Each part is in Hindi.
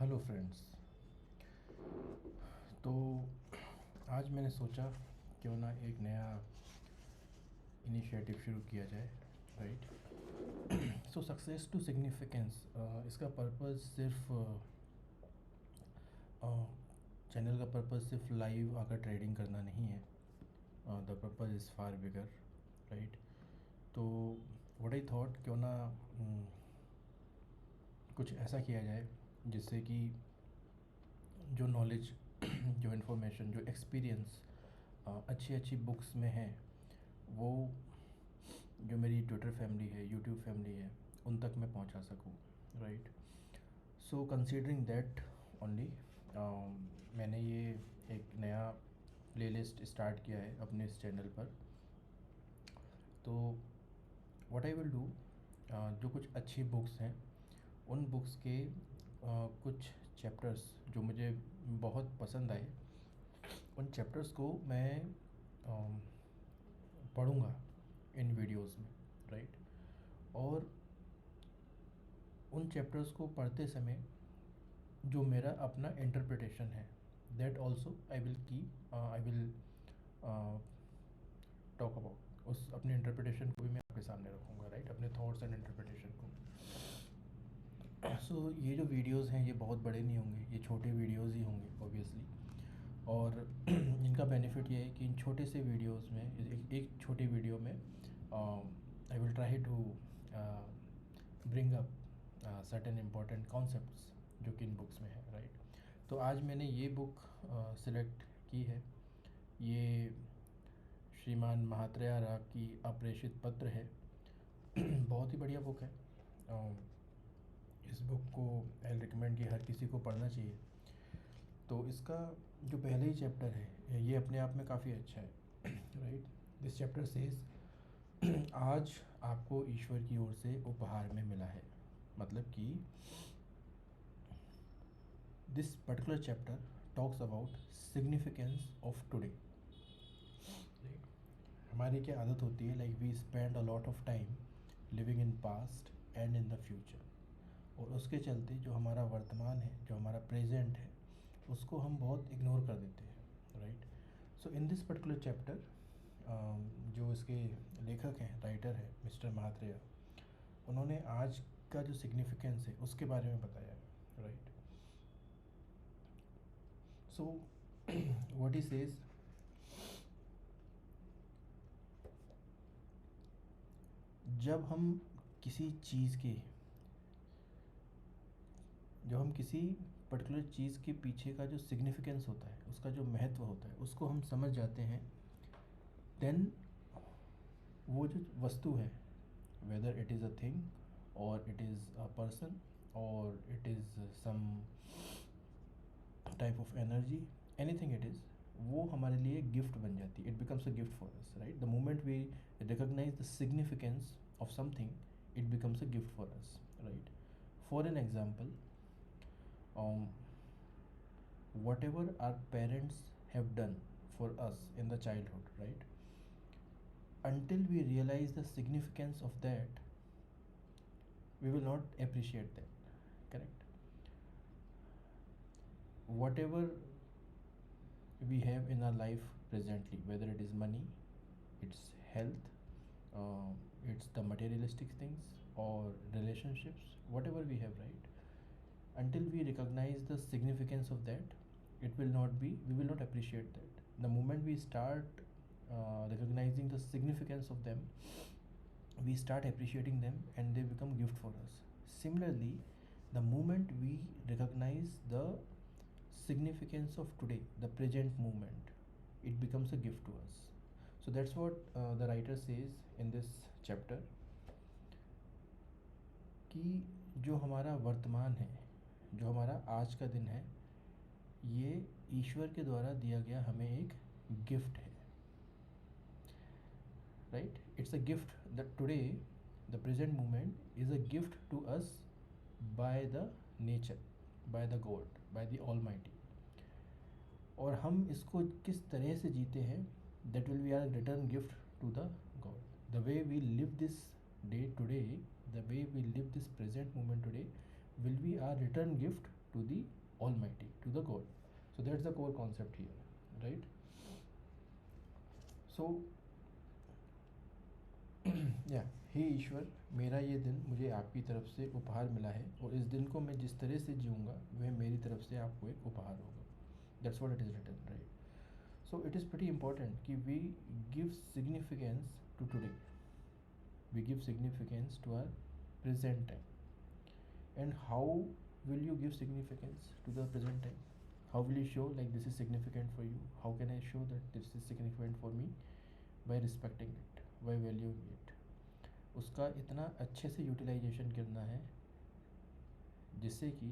Hello friends. तो आज मैंने सोचा क्यों ना एक नया इनिशिएटिव शुरू किया जाए, right. So success to significance, इसका पर्पस सिर्फ चैनल का पर्पस सिर्फ लाइव आकर ट्रेडिंग करना नहीं है। The purpose is far bigger, right. तो व्हाट आई थॉट क्यों ना कुछ ऐसा किया जाए जिससे कि जो नॉलेज जो इन्फॉर्मेशन जो एक्सपीरियंस अच्छी अच्छी बुक्स में है, वो जो मेरी ट्विटर फैमिली है, यूट्यूब फैमिली है, उन तक मैं पहुंचा सकूं, right. So considering that only मैंने ये एक नया प्लेलिस्ट स्टार्ट किया है अपने इस चैनल पर। तो व्हाट आई विल डू, जो कुछ अच्छी बुक्स हैं उन बुक्स के कुछ चैप्टर्स जो मुझे बहुत पसंद आए, उन चैप्टर्स को मैं पढ़ूँगा इन वीडियोस में, राइट। और उन चैप्टर्स को पढ़ते समय जो मेरा अपना इंटरप्रिटेशन है, that also I will talk about, उस अपने इंटरप्रिटेशन को भी मैं आपके सामने रखूँगा, राइट, अपने थॉट्स एंड इंटरप्रिटेशन को। सो ये जो वीडियोस हैं ये बहुत बड़े नहीं होंगे, ये छोटे वीडियोस ही होंगे ऑब्वियसली। और इनका बेनिफिट ये है कि इन छोटे से वीडियोस में एक छोटे वीडियो में I will try to bring up certain important concepts जो कि इन बुक्स में है, राइट। तो आज मैंने ये बुक सिलेक्ट की है। ये श्रीमान महात्रेया राग की अप्रेषित पत्र है। बहुत ही बढ़िया बुक है। इस बुक को आई रिकमेंड कि हर किसी को पढ़ना चाहिए। तो इसका जो पहले ही चैप्टर है ये अपने आप में काफ़ी अच्छा है, राइट। दिस चैप्टर सेज आज आपको ईश्वर की ओर से उपहार में मिला है। मतलब कि this particular chapter talks about significance of today. हमारी क्या आदत होती है, like we spend a lot of time living in past and in the future, और उसके चलते जो हमारा वर्तमान है, जो हमारा प्रेजेंट है, उसको हम बहुत इग्नोर कर देते हैं, right. So in this particular chapter जो इसके लेखक हैं, राइटर है मिस्टर महात्रेया, उन्होंने आज का जो सिग्निफिकेंस है उसके बारे में बताया है, right. So what he says, जब हम किसी चीज़ के जब हम किसी पर्टिकुलर चीज़ के पीछे का जो सिग्निफिकेंस होता है, उसका जो महत्व होता है, उसको हम समझ जाते हैं, देन वो जो वस्तु है, whether it is a thing और इट इज़ अ पर्सन और it is some type of energy, anything it is, वो हमारे लिए गिफ्ट बन जाती है। It becomes a gift for us, right. The moment we recognize the significance of something, it becomes a gift for us, right. For an example, whatever our parents have done for us in the childhood, right, until we realize the significance of that, we will not appreciate that, correct. Whatever we have in our life presently, whether it is money, it's health, it's the materialistic things or relationships, whatever we have, right, until we recognize the significance of that, we will not appreciate that. The moment we start recognizing the significance of them, we start appreciating them and they become gift for us. Similarly, the moment we recognize the significance of today, the present moment, it becomes a gift to us. So that's what the writer says in this chapter, कि जो हमारा वर्तमान है, जो हमारा आज का दिन है, ये ईश्वर के द्वारा दिया गया हमें एक गिफ्ट है, right. It's a gift that today the present moment is a gift to us by the nature, by the god, by the almighty. और हम इसको किस तरह से जीते हैं, that will be our return gift to the god. The way we live this day today, the way we live this present moment today will be our return gift to the Almighty, to the God. So that's the core concept here, right? So या हे ईश्वर, मेरा ये दिन मुझे आपकी तरफ से उपहार मिला है, और इस दिन को मैं जिस तरह से जीऊँगा वह मेरी तरफ से आपको एक उपहार होगा. That's what it is written, right? So it is pretty important कि we give significance to today. We give significance to our present time. And how will you give significance to the present time? How will you show like this is significant for you? How can I show that this is significant for me? By respecting it, by valuing it. उसका इतना अच्छे से यूटिलाइजेशन करना है जिससे कि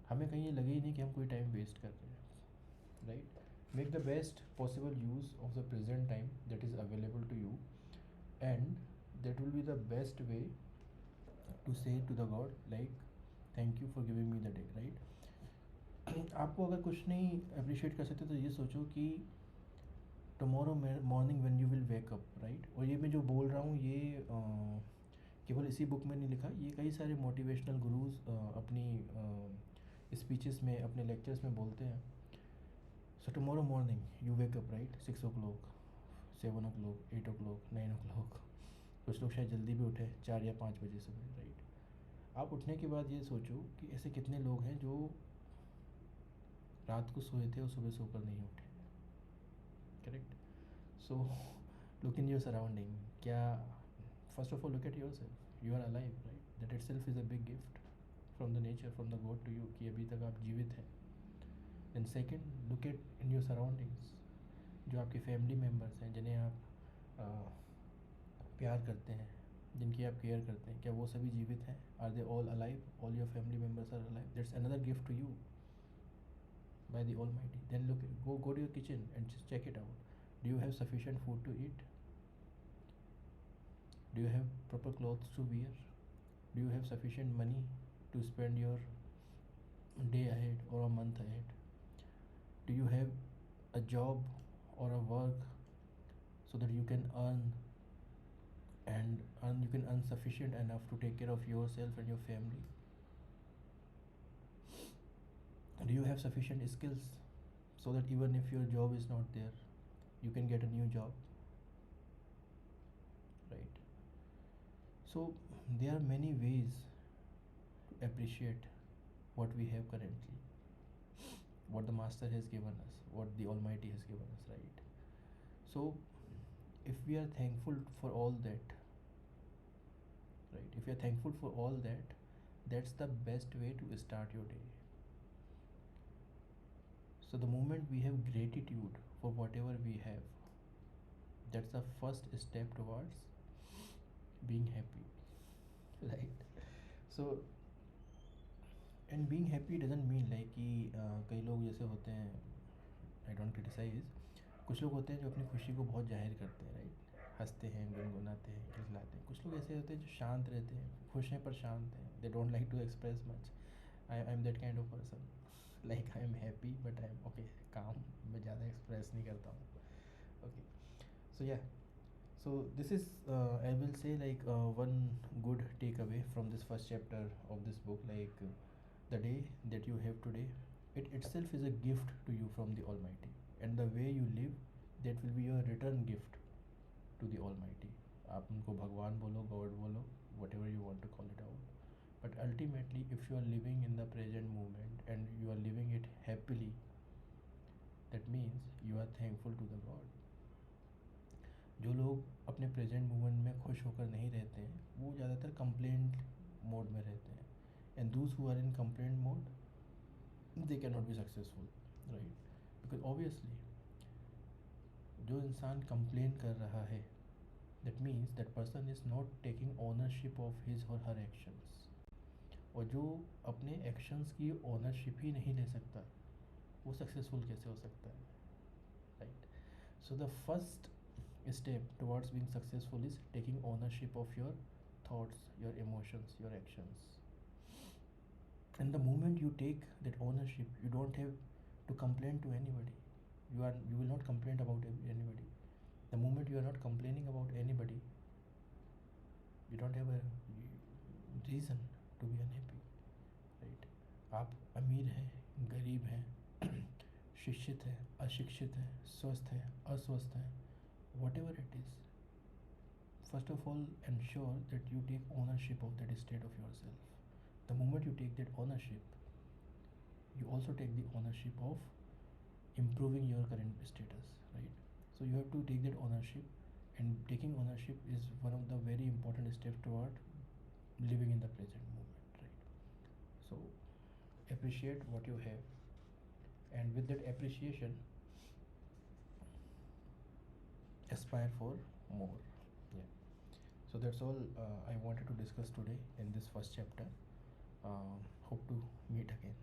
हमें कहीं ये लगे ही नहीं कि हम कोई टाइम वेस्ट कर रहे हैं, right? Make the best possible use of the present time that is available to you, and that will be the best way to say to the God like thank you for giving me the day, right? आपको अगर कुछ नहीं अप्रिशिएट कर सकते तो ये सोचो कि tomorrow morning when you will wake up, right? और ये मैं जो बोल रहा हूँ ये केवल इसी बुक में नहीं लिखा, ये कई सारे मोटिवेशनल गुरुज अपनी स्पीचेस में, अपने लेक्चर्स में बोलते हैं. So tomorrow morning you wake up, right? 6 o'clock, 7 o'clock, 8 o'clock, 9 o'clock. कुछ लोग शायद जल्दी भी उठे 4 या 5 बजे सुबह, राइट? आप उठने के बाद ये सोचो कि ऐसे कितने लोग हैं जो रात को सोए थे और सुबह सोकर नहीं उठे, correct? So look in your surrounding. क्या, first of all look at yourself, you are alive, right? That itself is a big gift from the nature, from the god to you, कि अभी तक आप जीवित हैं. And second, look at in your surroundings. जो आपके फैमिली मेम्बर्स हैं, जिन्हें आप प्यार करते हैं, जिनकी आप केयर करते हैं, क्या वो सभी जीवित हैं? Are they all alive? All your family members are alive? That's another gift to you by the almighty. Then look, go to your kitchen and just check it out. Do you have sufficient food to eat? Do you have proper clothes to wear? Do you have sufficient money to spend your day ahead or a month ahead? Do you have a job or a work so that you can you can earn sufficient enough to take care of yourself and your family? Do you have sufficient skills so that even if your job is not there, you can get a new job, right? So there are many ways to appreciate what we have currently, what the master has given us, what the almighty has given us, right? So if we are thankful for all that, right, if you are thankful for all that, that's the best way to start your day. So the moment we have gratitude for whatever we have, that's the first step towards being happy, right? So and being happy doesn't mean like कि कई लोग जैसे होते हैं, आई डोंट क्रिटिसाइज, कुछ लोग होते हैं जो अपनी खुशी को बहुत जाहिर करते हैं, राइट? हंसते हैं, गुनगुनाते हैं, खिलखिलाते हैं. कुछ लोग ऐसे होते हैं जो शांत रहते हैं, खुश हैं पर शांत हैं. They don't like to express much. I am that kind of person. Like I am happy but I am okay, calm. मैं ज़्यादा एक्सप्रेस नहीं करता हूँ. ओके, सो या, so this is I will say like one good takeaway from this first chapter of this book, like the day that you have today, it itself is a gift to you from the almighty, and the way you live, that will be your return gift to the almighty. आप उनको भगवान बोलो, गॉड बोलो, whatever you want to call it out, but ultimately if you are living in the present moment and you are living it happily, that means you are thankful to the God. जो लोग अपने प्रेजेंट मोमेंट में खुश होकर नहीं रहते हैं, वो ज़्यादातर कंप्लेंट मोड में रहते हैं. And those who are in complaint mode, they can not be successful, right? Because obviously जो इंसान कंप्लेन कर रहा है, that means that person is not taking ownership of his और हर एक्शंस. और जो अपने एक्शंस की ओनरशिप ही नहीं ले सकता, वो सक्सेसफुल कैसे हो सकता है, right? So the first step towards being successful is taking ownership of your thoughts, your emotions, your actions. And the moment you take that ownership, you don't have to complain to anybody. You will not complain about anybody. The moment you are not complaining about anybody, you don't have a reason to be unhappy, right? अमीर है, गरीब है, शिक्षित है, अशिक्षित है, स्वस्थ है, अस्वस्थ है, whatever it is, first of all ensure that you take ownership of that state of yourself. The moment you take that ownership, you also take the ownership of improving your current status, right? So you have to take that ownership, and taking ownership is one of the very important steps toward living in the present moment, right? So appreciate what you have, and with that appreciation, aspire for more. Yeah. So that's all I wanted to discuss today in this first chapter. Hope to meet again.